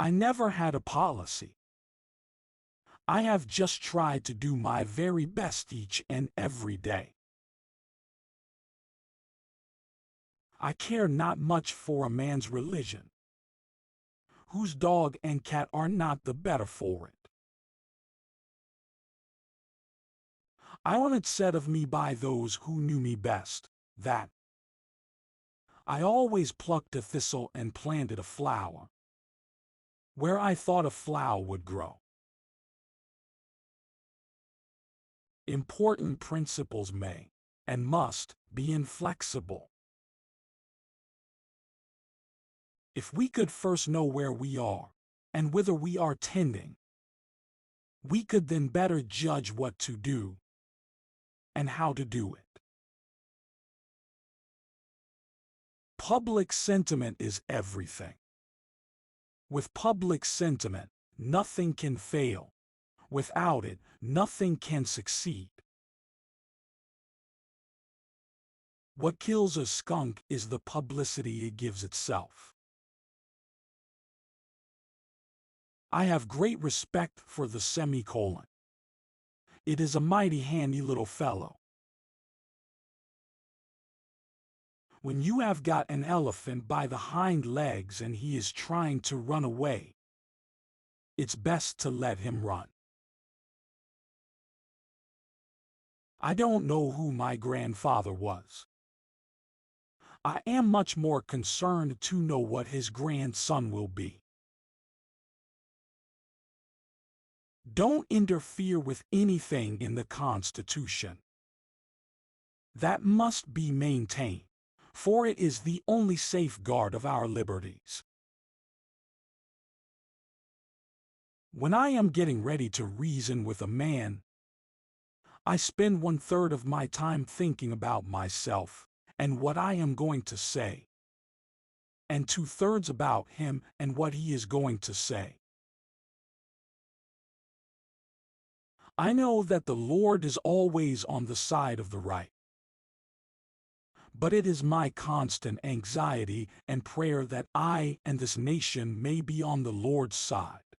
I never had a policy. I have just tried to do my very best each and every day. I care not much for a man's religion, whose dog and cat are not the better for it. I want it said of me by those who knew me best, that I always plucked a thistle and planted a flower, where I thought a flower would grow. Important principles may, and must, be inflexible. If we could first know where we are, and whither we are tending, we could then better judge what to do, and how to do it. Public sentiment is everything. With public sentiment, nothing can fail. Without it, nothing can succeed. What kills a skunk is the publicity it gives itself. I have great respect for the semicolon. It is a mighty handy little fellow. When you have got an elephant by the hind legs and he is trying to run away, it's best to let him run. I don't know who my grandfather was. I am much more concerned to know what his grandson will be. Don't interfere with anything in the Constitution. That must be maintained, for it is the only safeguard of our liberties. When I am getting ready to reason with a man, I spend 1/3 of my time thinking about myself and what I am going to say, and 2/3 about him and what he is going to say. I know that the Lord is always on the side of the right, but it is my constant anxiety and prayer that I and this nation may be on the Lord's side.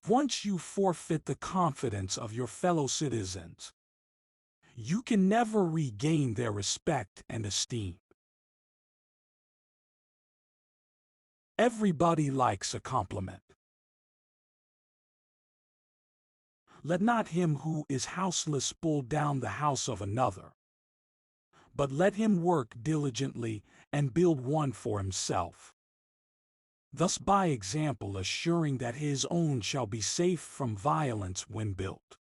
Once you forfeit the confidence of your fellow citizens, you can never regain their respect and esteem. Everybody likes a compliment. Let not him who is houseless pull down the house of another, but let him work diligently and build one for himself, thus by example assuring that his own shall be safe from violence when built.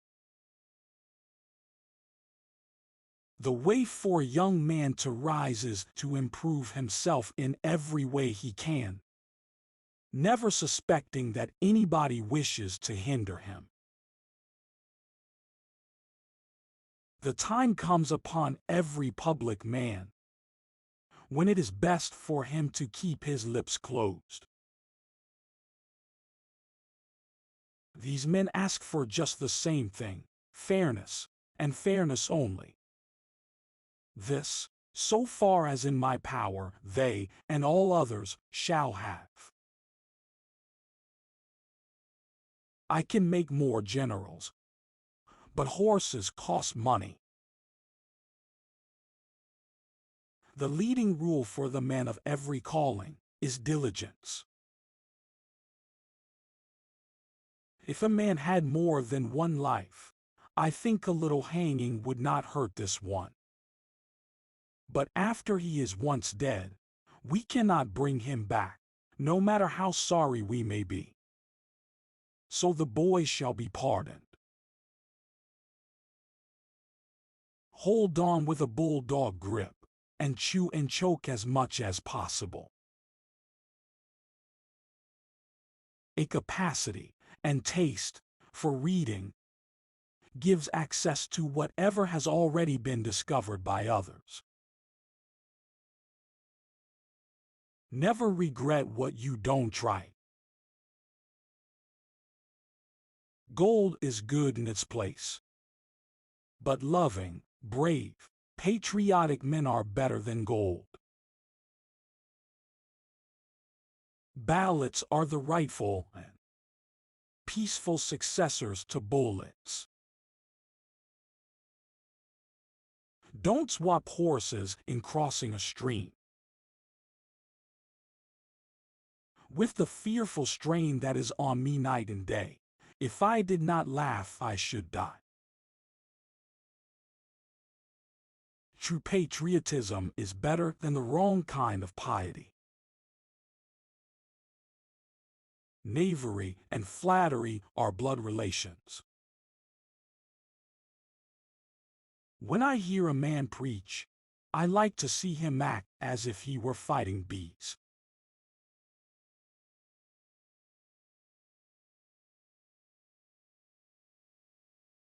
The way for a young man to rise is to improve himself in every way he can, never suspecting that anybody wishes to hinder him. The time comes upon every public man when it is best for him to keep his lips closed. These men ask for just the same thing, fairness, and fairness only. This, so far as in my power, they and all others shall have. I can make more generals, but horses cost money. The leading rule for the men of every calling is diligence. If a man had more than one life, I think a little hanging would not hurt this one. But after he is once dead, we cannot bring him back, no matter how sorry we may be. So the boy shall be pardoned. Hold on with a bulldog grip, and chew and choke as much as possible. A capacity and taste for reading gives access to whatever has already been discovered by others. Never regret what you don't try. Gold is good in its place, but loving, brave, patriotic men are better than gold. Ballots are the rightful and peaceful successors to bullets. Don't swap horses in crossing a stream. With the fearful strain that is on me night and day, if I did not laugh, I should die. True patriotism is better than the wrong kind of piety. Knavery and flattery are blood relations. When I hear a man preach, I like to see him act as if he were fighting bees.